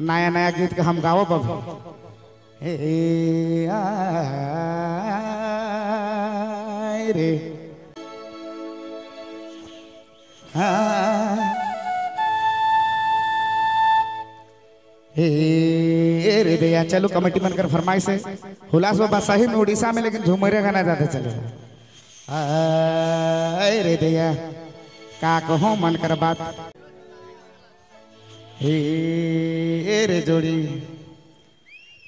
नया नया गीत के हम गाओ बाबू। हे रे हे रे भैया चलो कमेटी बनकर फरमाइश है। हुलास बाबा सही में उड़ीसा में, लेकिन झूमरिया गाना ज्यादा चले। रे भैया का कहो मन कर बात। हे रे जोड़ी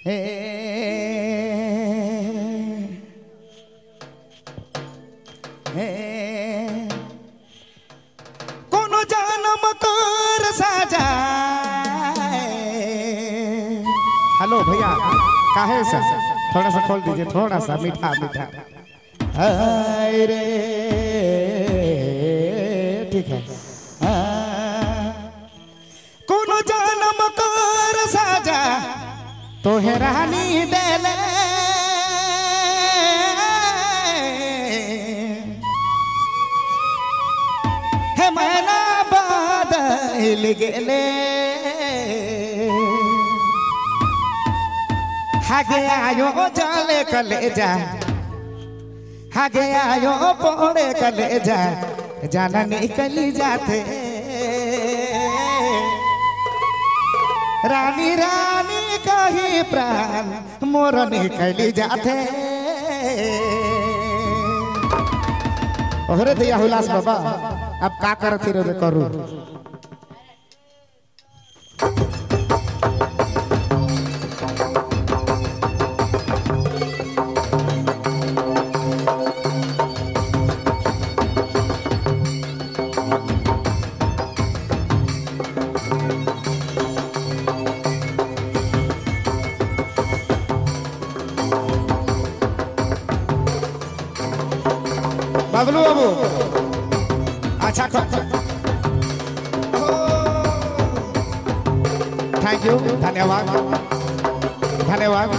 हे कोनो जानम कर साजा। हेलो भैया काहे सा थोड़ा सा खोल दीजिए, थोड़ा सा मीठा मीठा। रे ठीक है। कोनो जानम कर साजा तो है रानी देले है मैना बादल गेले हागे आयो जाले कलेजा हागे आयो पोड़े कलेजा जाना निकली जाते रानी रानी कही प्राण मोर निकली जाते। ओहरे दिया हुलास बाबा अब का करती रे करू। बबलू बाबू अच्छा थैंक यू धन्यवाद धन्यवाद।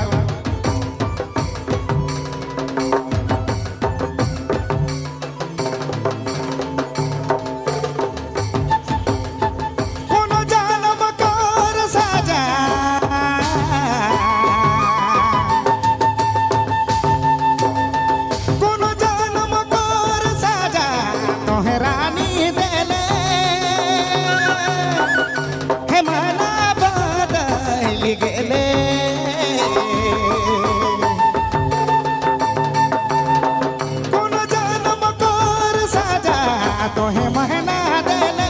कोनो जानम कर साजा कोनो जानम कर साजा तोहे रानी देले हे मना बदल गेले कोनो जानम कर साजा तोहे महना देले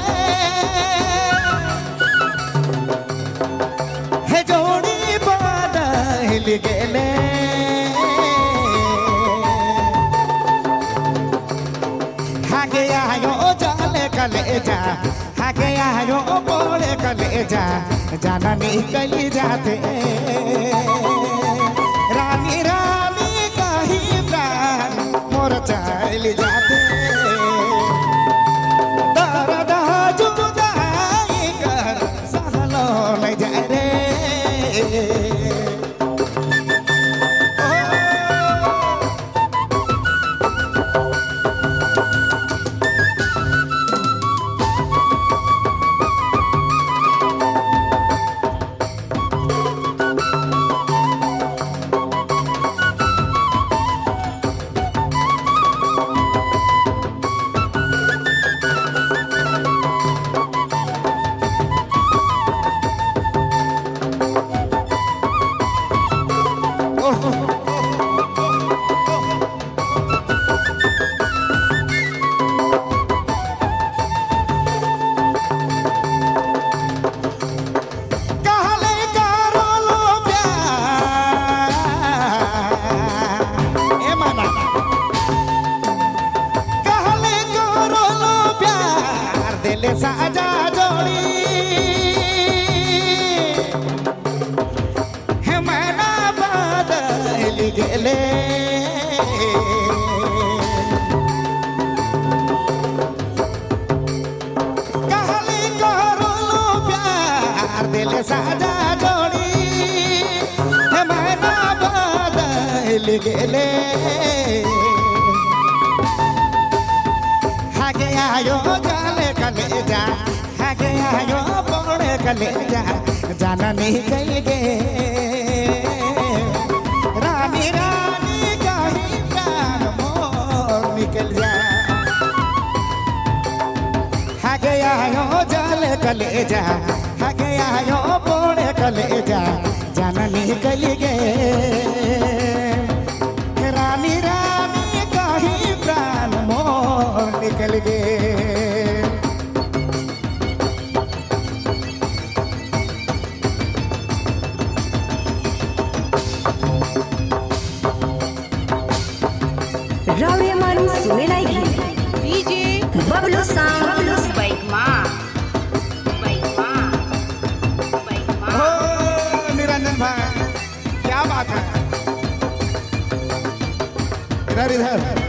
हे जोड़ी बदल गेले हागे आयो जाले कलेजा हागे आयो बोले कलेजा जाना निकली जाते रानी रानी कही प्राण मोर चली जाते दर्द जुदाई कर सहलो नहीं जाए रे। साजा जोड़ी है मैना बदल गेले कहले करो प्यार दिल साजा जोड़ी है मैना बदल गेले हागे आयो जाले कलेजा हागे आयो पोड़े कलेजा जाना निकल गे रानी रानी कहीं प्राण मोर निकल जा है गया यो जल कलेजा है गया यो बोड़े कलेजा जाना निकल गे रानी रानी कहीं प्राण मोर निकल गे रावरे मारू सुने लायकी डीजे बबलू साउंड बाइक माँ हो निरंजन भाई क्या बात है इधर इधर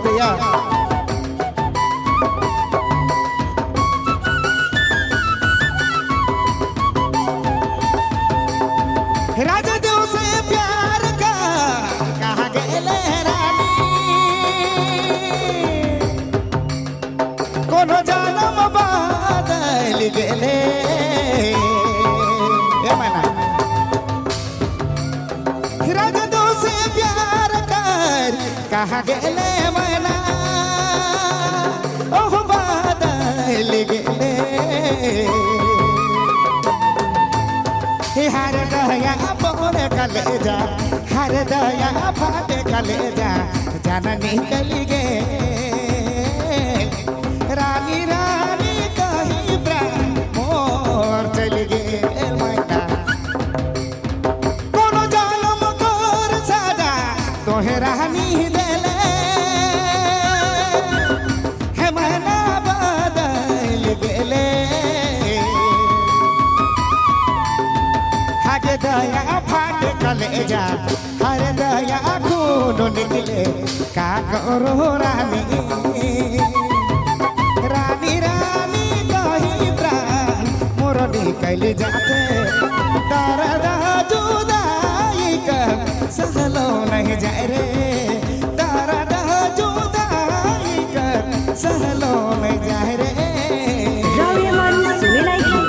भैया राजा देव से प्यार का कहा गेले रानी कोनो जन्म बदल गेले मना राजा देव से प्यार कर कहा गेले मना ओह बदल गेले हर दया बोर कलेजा हर दया फाटे कलेजा जाना निकल गे रानी रानी कहीं प्राण मोर चल गे मैना कोनो जन्म तोर सजा तोहे रानी देले हे मैना बदल गेले दया फाट कलेजा हर दया खून निकले का करो रानी रानी रानी कहीं प्राण मोर निकल जाते दर्द जुदाई कर सहलो नहीं जाए रे दर्द जुदाई कर सहलो नहीं जाए रे रावरे मारू सुने लायकी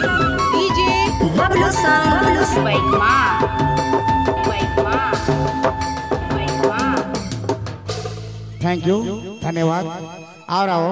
डीजे बबलू साउंड बाइक माँ थैंक यू धन्यवाद और आओ